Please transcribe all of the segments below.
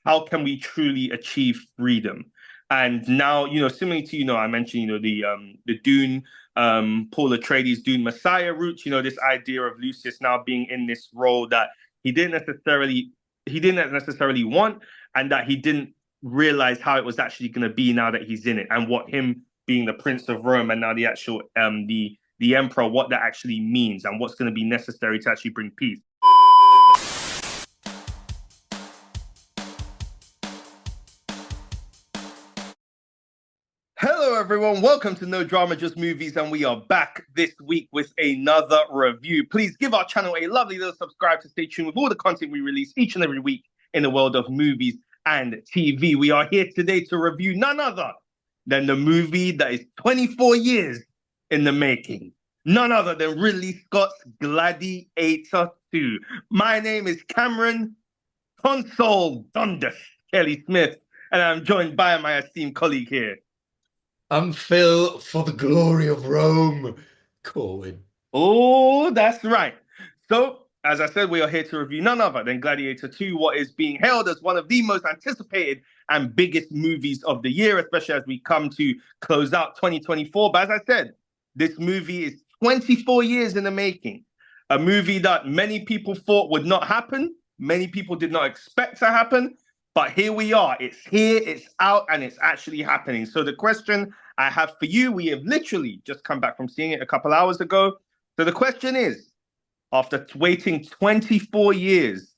how can we truly achieve freedom? And now, similarly to, I mentioned, the Dune, Paul Atreides Dune Messiah route, this idea of Lucius now being in this role that he didn't necessarily want, and that he didn't realize how it was actually going to be now that he's in it, and what him being the Prince of Rome and now the actual the Emperor, what that actually means and what's going to be necessary to actually bring peace. Hello, everyone. Welcome to No Drama, Just Movies, and we are back this week with another review. Please give our channel a lovely little subscribe to stay tuned with all the content we release each and every week in the world of movies and TV. We are here today to review none other than the movie that is 24 years in the making. None other than Ridley Scott's Gladiator 2. My name is Cameron Console Dundas Kelly Smith, and I'm joined by my esteemed colleague here. I'm Phil for the glory of Rome, Corwin. Oh, that's right. So, as I said, we are here to review none other than Gladiator 2, what is being hailed as one of the most anticipated and biggest movies of the year, especially as we come to close out 2024. But as I said, this movie is 24 years in the making. A movie that many people thought would not happen. Many people did not expect to happen. But here we are. It's here, it's out, and it's actually happening. So the question I have for you, we have literally just come back from seeing it a couple hours ago. So the question is, after waiting 24 years,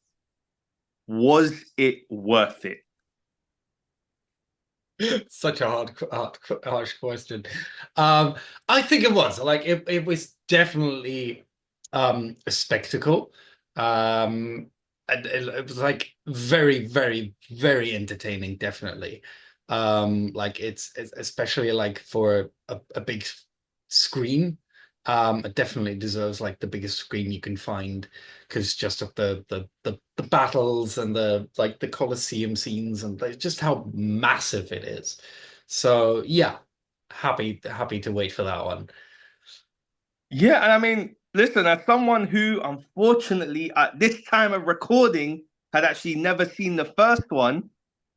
was it worth it? Such a harsh question. I think it was. Like it was definitely a spectacle. And it was like very, very, very entertaining, definitely. Like it's especially like for a big screen. It definitely deserves like the biggest screen you can find because just of the battles and the Colosseum scenes and like, just how massive it is. So yeah, happy to wait for that one. Yeah, and I mean, listen, as someone who unfortunately at this time of recording had actually never seen the first one,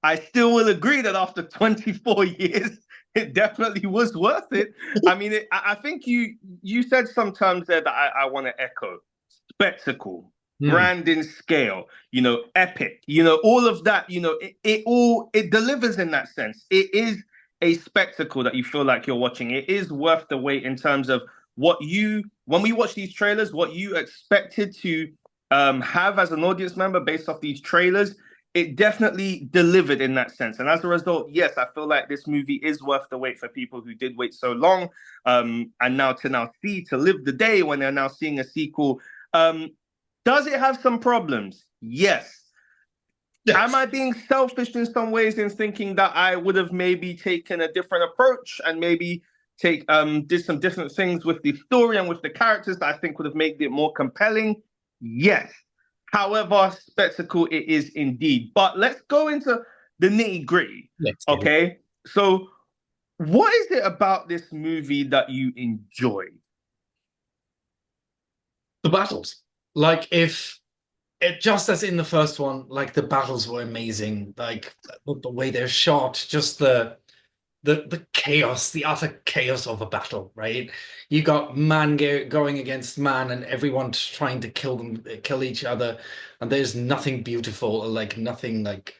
I still will agree that after 24 years, it definitely was worth it. I mean, I think you said some terms there that I want to echo. Spectacle, grand in scale, epic, all of that, it delivers in that sense. It is a spectacle that you feel like you're watching. It is worth the wait in terms of when we watch these trailers, what you expected to have as an audience member based off these trailers, it definitely delivered in that sense. And as a result, yes, I feel like this movie is worth the wait for people who did wait so long, and now to live the day when they're now seeing a sequel. Does it have some problems? Yes. Am I being selfish in some ways in thinking that I would have maybe taken a different approach and maybe did some different things with the story and with the characters that I think would have made it more compelling? Yes. However, spectacle it is indeed. But let's go into the nitty gritty. Okay. So, what is it about this movie that you enjoyed? The battles. Like if it just as in the first one, like the battles were amazing. Like the way they're shot, just the chaos, the utter chaos of a battle, right? You got man going against man and everyone trying to kill each other, and there's nothing beautiful or like nothing like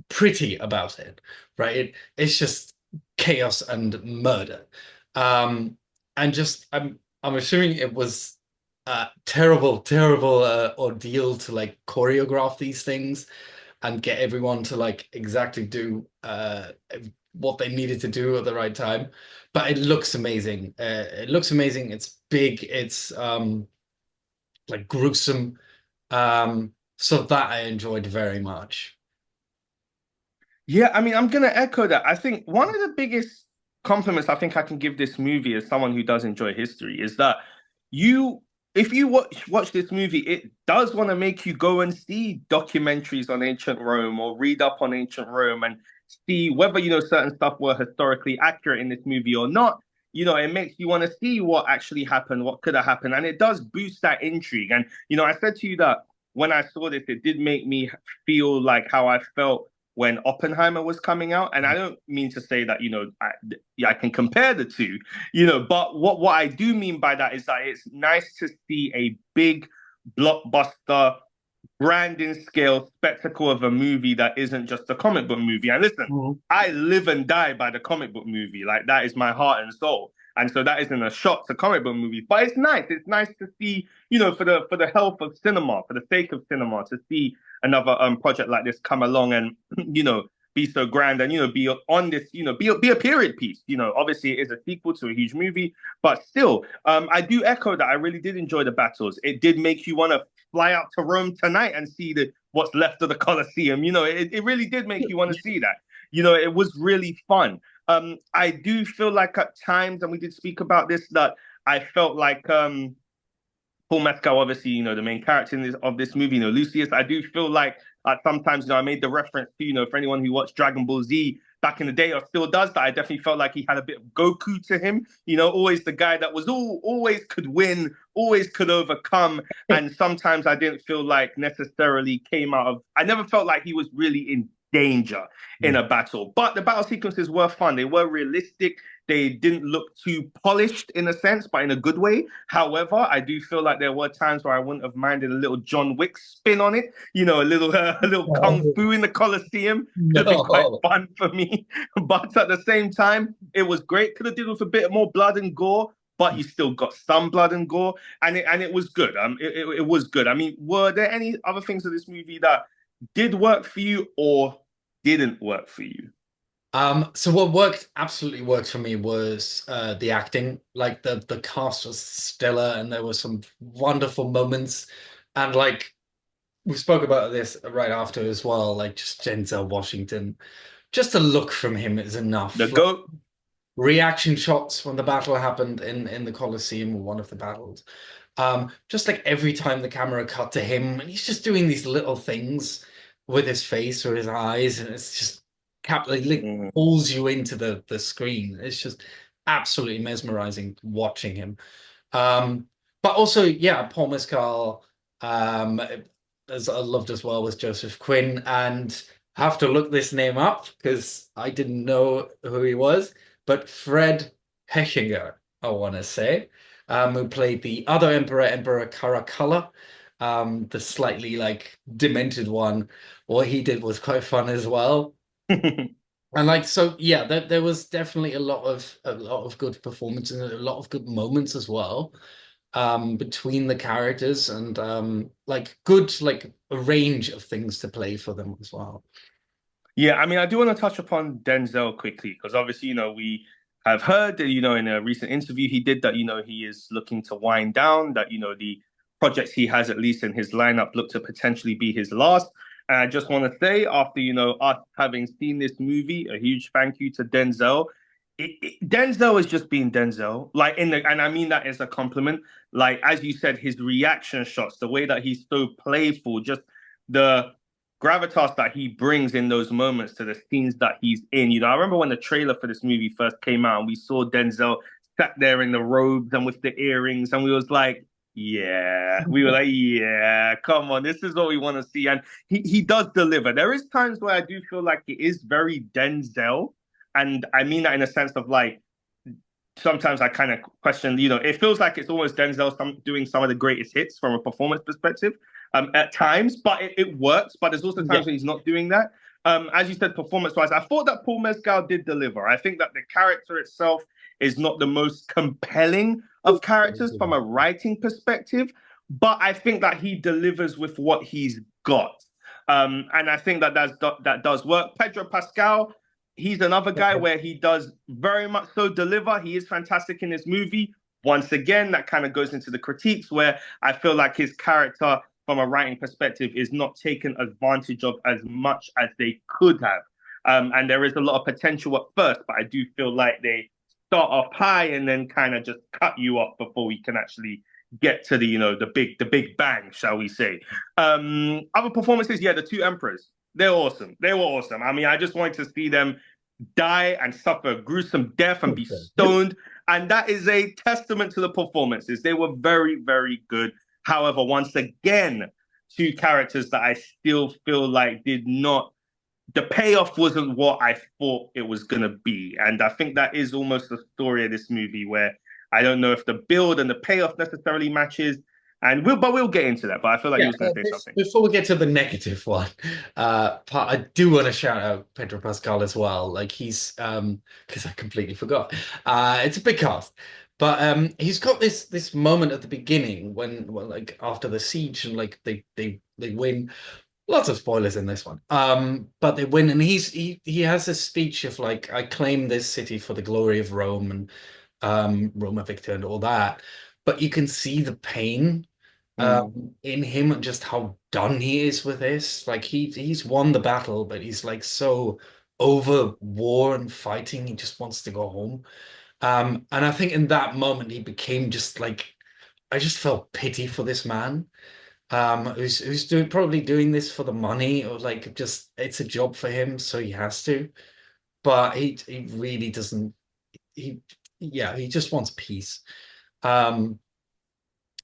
pretty about it, right? It's just chaos and murder. And just I'm assuming it was a terrible ordeal to like choreograph these things and get everyone to like exactly do what they needed to do at the right time. But it looks amazing. It looks amazing. It's big. It's like gruesome. So that I enjoyed very much. Yeah, I mean, I'm gonna echo that. I think one of the biggest compliments I think I can give this movie as someone who does enjoy history is that you if you watch this movie, it does want to make you go and see documentaries on ancient Rome or read up on ancient Rome and see whether certain stuff were historically accurate in this movie or not. It makes you want to see what actually happened, what could have happened, and it does boost that intrigue. And I said to you that when I saw this, it did make me feel like how I felt when Oppenheimer was coming out. And I don't mean to say that, yeah, I can compare the two, but what I do mean by that is that it's nice to see a big blockbuster branding scale spectacle of a movie that isn't just a comic book movie. And listen, Mhm. I live and die by the comic book movie. Like that is my heart and soul. And so that isn't a shot to comic book movies, but it's nice. It's nice to see, for the health of cinema, for the sake of cinema, to see another project like this come along and be so grand and be on this, be a period piece. Obviously it is a sequel to a huge movie, but still, I do echo that I really did enjoy the battles. It did make you want to fly out to Rome tonight and see what's left of the Colosseum. It really did make you want to see that. It was really fun. I do feel like at times, and we did speak about this, that I felt like Paul Mescal, obviously, the main character of this movie, Lucius. I do feel like sometimes, I made the reference to, for anyone who watched Dragon Ball Z back in the day or still does that, I definitely felt like he had a bit of Goku to him. Always the guy that was always could win, always could overcome. And sometimes I didn't feel like necessarily I never felt like he was really in danger in a battle. But the battle sequences were fun. They were realistic. They didn't look too polished in a sense, but in a good way. However, I do feel like there were times where I wouldn't have minded a little John Wick spin on it. A little kung No, fu in the Coliseum could have been quite no. fun for me. But at the same time, it was great. Could have did with a bit more blood and gore, but you still got some blood and gore, and it was good. It was good. I mean, were there any other things of this movie that did work for you or didn't work for you? So what worked absolutely worked for me was the acting. Like the cast was stellar, and there were some wonderful moments. And like we spoke about this right after as well, like just Denzel Washington. Just a look from him is The enough. Like goat. reaction shots when the battle happened in the Colosseum, or one of the battles. Just like every time the camera cut to him, and he's just doing these little things with his face or his eyes, and it's just like Mhm. pulls you into the screen. It's just absolutely mesmerizing watching him. But also, yeah, Paul Mescal, um, as I loved as well was Joseph Quinn, and I have to look this name up because I didn't know who he was, but Fred Hechinger, I want to say, who played the other emperor, Emperor Caracalla, the slightly like demented one. What he did was quite fun as well. And like so, yeah, there was definitely a lot of good performances and a lot of good moments as well, between the characters and like good like a range of things to play for them as well. Yeah, I mean, I do want to touch upon Denzel quickly because obviously, we have heard that, in a recent interview he did that, he is looking to wind down, that, the projects he has, at least in his lineup, look to potentially be his last. And I just want to say, after, us having seen this movie, a huge thank you to Denzel. Denzel is just being Denzel, like and I mean that as a compliment. Like as you said, his reaction shots, the way that he's so playful, just the gravitas that he brings in those moments to the scenes that he's in. I remember when the trailer for this movie first came out and we saw Denzel sat there in the robes and with the earrings, and we were like, yeah, come on, this is what we want to see. And he does deliver. There is times where I do feel like it is very Denzel. And I mean that in a sense of like, sometimes I kind of question, it feels like it's almost Denzel doing some of the greatest hits from a performance perspective at times, but it works. But there's also Yeah. times when he's not doing that. As you said, performance wise, I thought that Paul Mescal did deliver. I think that the character itself is not the most compelling of characters from a writing perspective, but I think that he delivers with what he's got. And I think that does work. Pedro Pascal, he's another guy where he does very much so deliver. He is fantastic in this movie. Once again, that kind of goes into the critiques where I feel like his character, from a writing perspective, is not taken advantage of as much as they could have. And there is a lot of potential at first, but I do feel like they start off high and then kind of just cut you off before we can actually get to the big bang, shall we say. Other performances, yeah, the two emperors, they're awesome. They were awesome. I mean, I just wanted to see them die and suffer a gruesome death and be stoned. And that is a testament to the performances. They were very, very good. However, once again, two characters that I still feel like did not the payoff wasn't what I thought it was gonna be. And I think that is almost the story of this movie where I don't know if the build and the payoff necessarily matches. And we'll get into that. But I feel like you Yeah, was gonna say something. before we get to the negative one, I do want to shout out Pedro Pascal as well. Like he's because I completely forgot. It's a big cast, but he's got this moment at the beginning when like after the siege and like they win. Lots of spoilers in this one. But they win, and he has this speech of like, I claim this city for the glory of Rome and Roma Victor and all that. But you can see the pain Mm. in him and just how done he is with this. Like he's won the battle, but he's like so over war and fighting, he just wants to go home. And I think in that moment he became just like I just felt pity for this man who's doing probably doing this for the money or like just it's a job for him, so he has to. But he really doesn't. He yeah, he just wants peace. Um,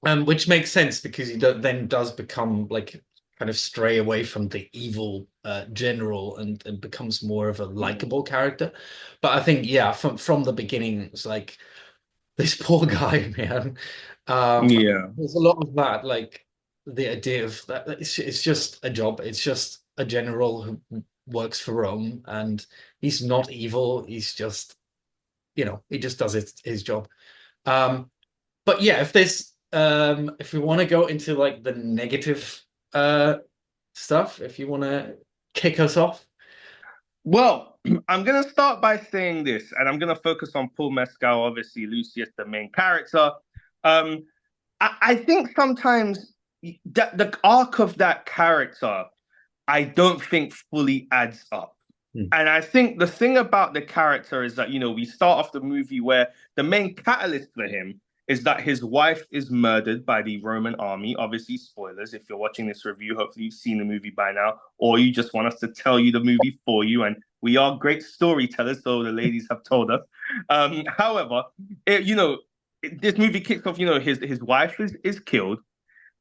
and which makes sense because then does become like kind of stray away from the evil general and becomes more of a likable character. But I think yeah, from the beginning, it's like this poor guy, man. Um, Yeah. there's a lot of that, like the idea of that it's just a job. It's just a general who works for Rome, and he's not evil. He's just, he just does his job. Um, but yeah, if we want to go into like the negative stuff, if you want to kick us off. Well, I'm gonna start by saying this, and I'm gonna focus on Paul Mescal, obviously Lucius, the main character. Um, I think sometimes that the arc of that character, I don't think fully adds up. Hmm. And I think the thing about the character is that, we start off the movie where the main catalyst for him is that his wife is murdered by the Roman army. Obviously, spoilers. If you're watching this review, hopefully you've seen the movie by now, or you just want us to tell you the movie for you. And we are great storytellers, so the ladies have told us. However, this movie kicks off, his wife is killed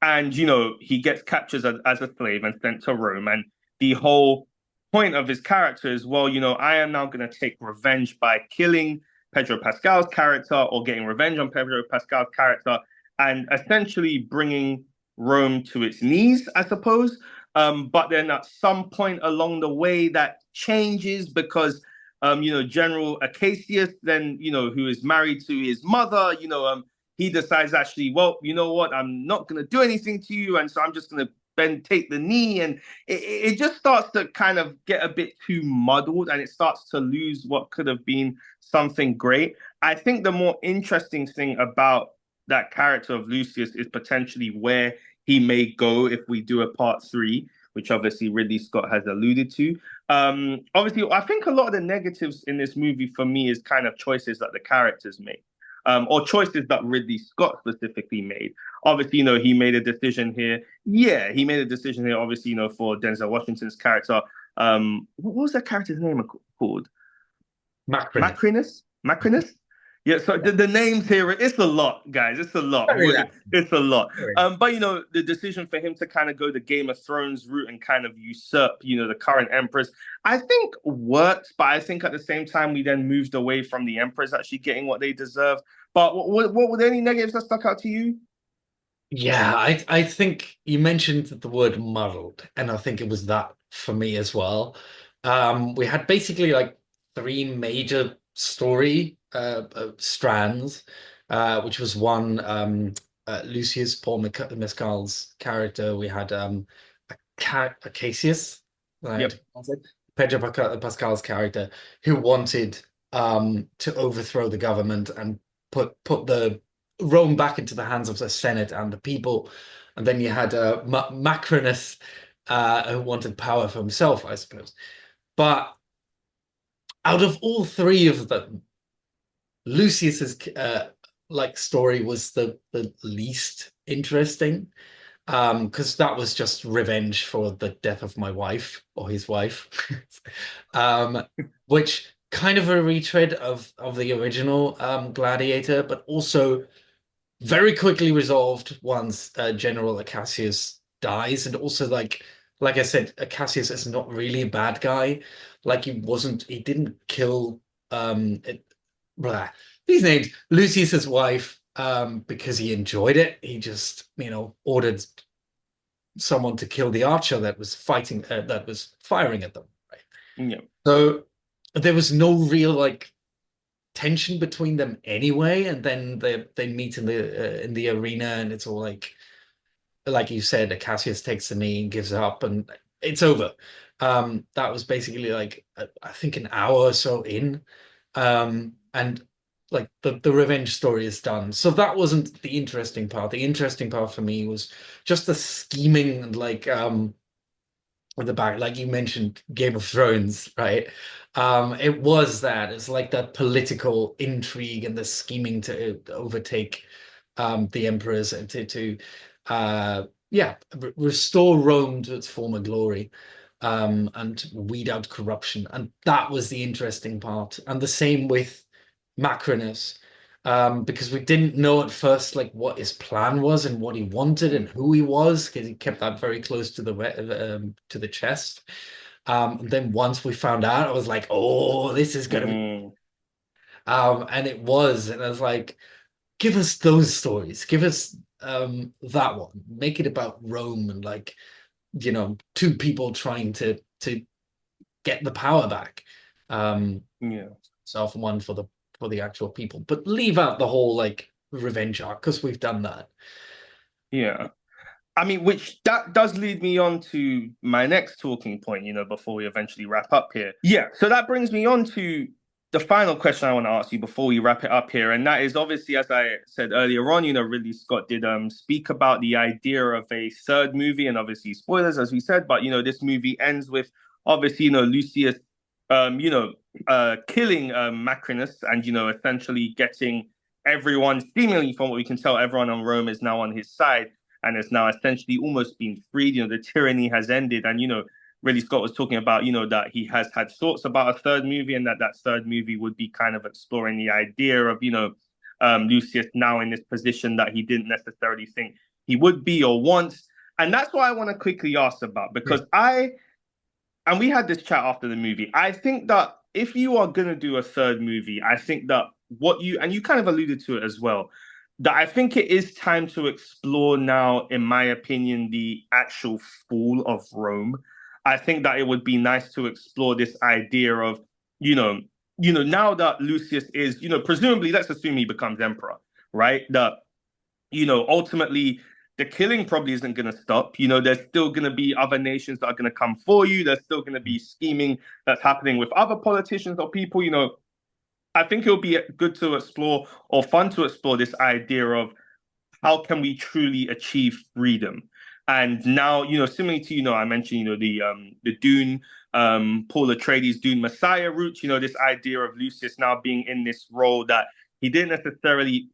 and he gets captured as a slave and sent to Rome. And the whole point of his character is, well, I am now going to take revenge by killing Pedro Pascal's character or getting revenge on Pedro Pascal's character and essentially bringing Rome to its knees, I suppose. But then at some point along the way, that changes because General Acacius, then, who is married to his mother, he decides actually, well, you know what, I'm not going to do anything to you. And so I'm just going to then take the knee. And it just starts to kind of get a bit too muddled and it starts to lose what could have been something great. I think the more interesting thing about that character of Lucius is potentially where he may go if we do a part three, which obviously Ridley Scott has alluded to. Obviously, I think a lot of the negatives in this movie for me is kind of choices that the characters make or choices that Ridley Scott specifically made. Obviously, he made a decision here. Yeah, he made a decision here, obviously, for Denzel Washington's character. What was that character's name called? Macrinus. Macrinus? Macrinus? Yeah, so the names here, it's a lot, guys. It's a lot. Very that. It's a lot. Very. But the decision for him to kind of go the Game of Thrones route and kind of usurp, the current Empress, I think worked. But I think at the same time, we then moved away from the Empress actually getting what they deserve. But what were there any negatives that stuck out to you? Yeah, I think you mentioned the word muddled, and I think it was that for me as well. We had basically like three major story strands, which was one Lucius Paul Mescal's character. We had Acacius, right? Yep. Pedro Pascal's character, who wanted to overthrow the government and put the Rome back into the hands of the Senate and the people. And then you had Macrinus, who wanted power for himself, I suppose. But out of all three of them, Lucius's like story was the least interesting because that was just revenge for the death of my wife or his wife, um, which kind of a retread of the original Gladiator, but also very quickly resolved once General Acacius dies, and also like I said, Acacius is not really a bad guy. Like he didn't kill blah, these names. Lucius's wife, because he enjoyed it. He just, ordered someone to kill the archer that was that was firing at them. Right. Yeah. So there was no real like tension between them anyway, and then they meet in the arena, and it's all like you said, Acacius takes the knee and gives up, and it's over. That was basically like I think an hour or so in, and like the revenge story is done. So that wasn't the interesting part. The interesting part for me was just the scheming and at the back, like you mentioned, Game of Thrones, right? It was that. It's like that political intrigue and the scheming to overtake the emperors and to yeah, restore Rome to its former glory, and weed out corruption. And that was the interesting part. And the same with Macrinus. Because we didn't know at first like what his plan was and what he wanted and who he was, because he kept that very close to the chest. And then once we found out, I was like, oh, this is gonna be. Mm, And it was, and I was like, give us those stories, give us that one, make it about Rome and like two people trying to get the power back. Um, yeah. so one for the actual people, but leave out the whole like revenge arc because we've done that. Yeah. I mean, which that does lead me on to my next talking point, before we eventually wrap up here. Yeah. So that brings me on to the final question I want to ask you before we wrap it up here. And that is obviously, as I said earlier on, Ridley Scott did speak about the idea of a third movie, and obviously spoilers, as we said, but this movie ends with obviously, Lucius killing Macrinus and, essentially getting everyone, seemingly from what we can tell, everyone on Rome is now on his side and has now essentially almost been freed. The tyranny has ended. And, Ridley Scott was talking about, that he has had thoughts about a third movie and that third movie would be kind of exploring the idea of, Lucius now in this position that he didn't necessarily think he would be or wants. And that's what I want to quickly ask about because and we had this chat after the movie. I think that if you are going to do a third movie, I think that and you kind of alluded to it as well, that I think it is time to explore now, in my opinion, the actual fall of Rome. I think that it would be nice to explore this idea of, now that Lucius is, presumably, let's assume he becomes emperor, right? That, ultimately the killing probably isn't going to stop. There's still going to be other nations that are going to come for you. There's still going to be scheming that's happening with other politicians or people. I think it'll be good to explore or fun to explore this idea of how can we truly achieve freedom. And now, similarly to, I mentioned, the Dune, Paul Atreides Dune Messiah route, this idea of Lucius now being in this role that he didn't necessarily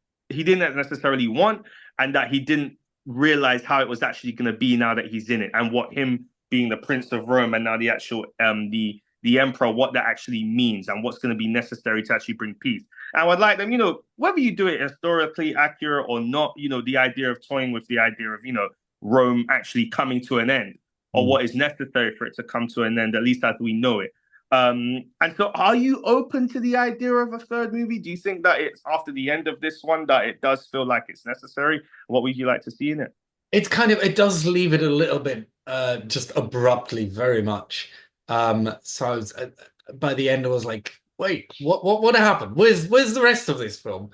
want, and that he didn't realize how it was actually going to be now that he's in it, and what him being the Prince of Rome and now the actual the emperor, what that actually means and what's going to be necessary to actually bring peace. And I would like them, whether you do it historically accurate or not, the idea of toying with the idea of, Rome actually coming to an end or what is necessary for it to come to an end, at least as we know it. And so are you open to the idea of a third movie? Do you think that it's after the end of this one that it does feel like it's necessary? What would you like to see in it? It does leave it a little bit just abruptly, very much. So by the end I was like, wait, what happened? Where's the rest of this film?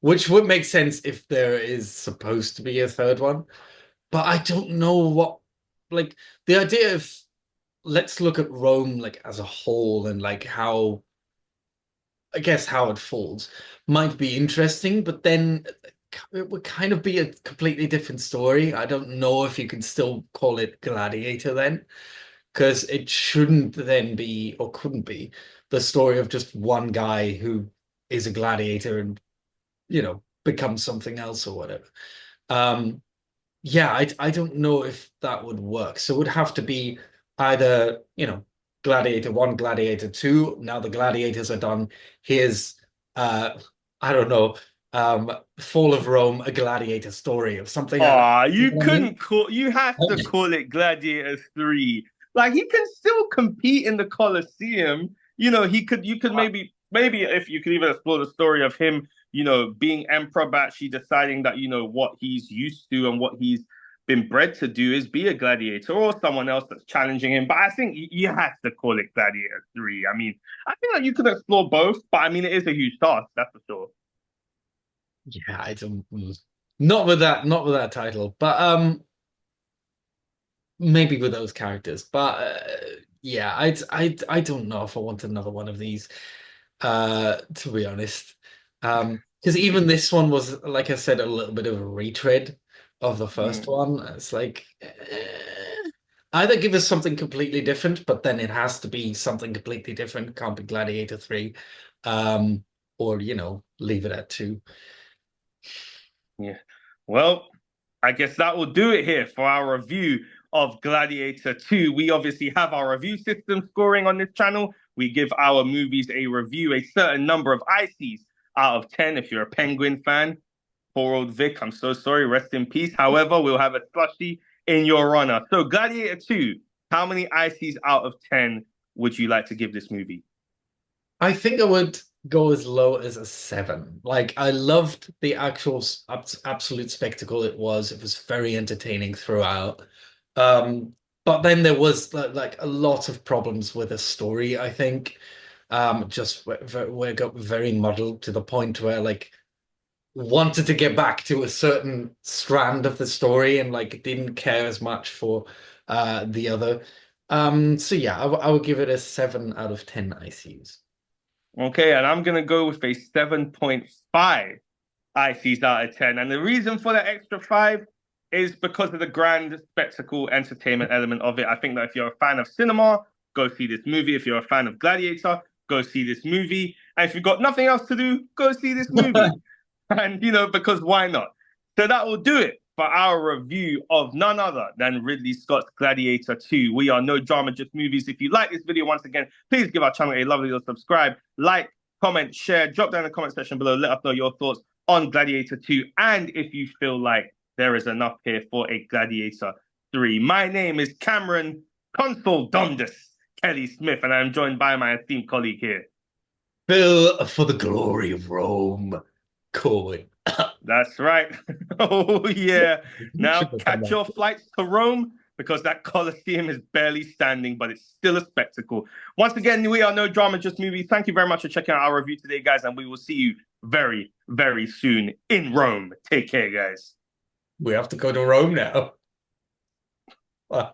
Which would make sense if there is supposed to be a third one, but I don't know what, like, the idea of let's look at Rome like as a whole and like how, I guess, how it falls might be interesting, but then it would kind of be a completely different story. I don't know if you can still call it Gladiator then, because it shouldn't then be, or couldn't be, the story of just one guy who is a gladiator and, becomes something else or whatever. Um, yeah, I don't know if that would work. So it would have to be either, Gladiator 1, Gladiator 2. Now the gladiators are done. Here's I don't know, Fall of Rome, a gladiator story or something like that. Oh, You you know what I mean? couldn't call. You have to call it Gladiator 3. Like he can still compete in the Colosseum. You know, he could. You could maybe if you could even explore the story of him. You know, being emperor, but actually deciding that what he's used to and what he's been bred to do is be a gladiator or someone else that's challenging him. But I think you have to call it Gladiator 3. I mean, I think that you could explore both, but I mean, it is a huge task, that's for sure. Yeah, I don't. Not with that title, but maybe with those characters. But yeah, I don't know if I want another one of these. To be honest, because even this one was, like I said, a little bit of a retread of the first Mm. one. It's like either give us something completely different, but then it has to be something completely different. Can't be Gladiator 3, um, or leave it at 2. Yeah. Well, I guess that will do it here for our review of Gladiator 2. We obviously have our review system scoring on this channel. We give our movies a review, a certain number of ICs out of 10. If you're a Penguin fan, poor old Vic, I'm so sorry, rest in peace. However, we'll have a slushy in your honor. So, Gladiator 2, how many ICs out of 10 would you like to give this movie? I think I would go as low as a 7. Like I loved the actual absolute spectacle it was. It was very entertaining throughout. Um, but then there was like a lot of problems with the story, I think. Just where it got very muddled to the point where like wanted to get back to a certain strand of the story and like didn't care as much for the other. So yeah, I would give it a 7 out of 10 ICs. Okay, and I'm going to go with a 7.5 ICs out of 10. And the reason for that extra five is because of the grand spectacle entertainment element of it. I think that if you're a fan of cinema, go see this movie. If you're a fan of Gladiator, go see this movie. And if you've got nothing else to do, go see this movie. And, because why not? So that will do it for our review of none other than Ridley Scott's Gladiator 2. We are No Drama, Just Movies. If you like this video, once again, please give our channel a lovely little subscribe, like, comment, share, drop down in the comment section below. Let us know your thoughts on Gladiator 2 and if you feel like there is enough here for a Gladiator 3. My name is Cameron Consul Domdus Kelly Smith, and I'm joined by my esteemed colleague here. Bill for the glory of Rome. Coin. That's right. Oh, yeah. Should Now have done catch that. your flights to Rome because that Colosseum is barely standing, but it's still a spectacle. Once again, we are No Drama, Just Movies. Thank you very much for checking out our review today, guys, and we will see you very, very soon in Rome. Take care, guys. We have to go to Rome now. Bye.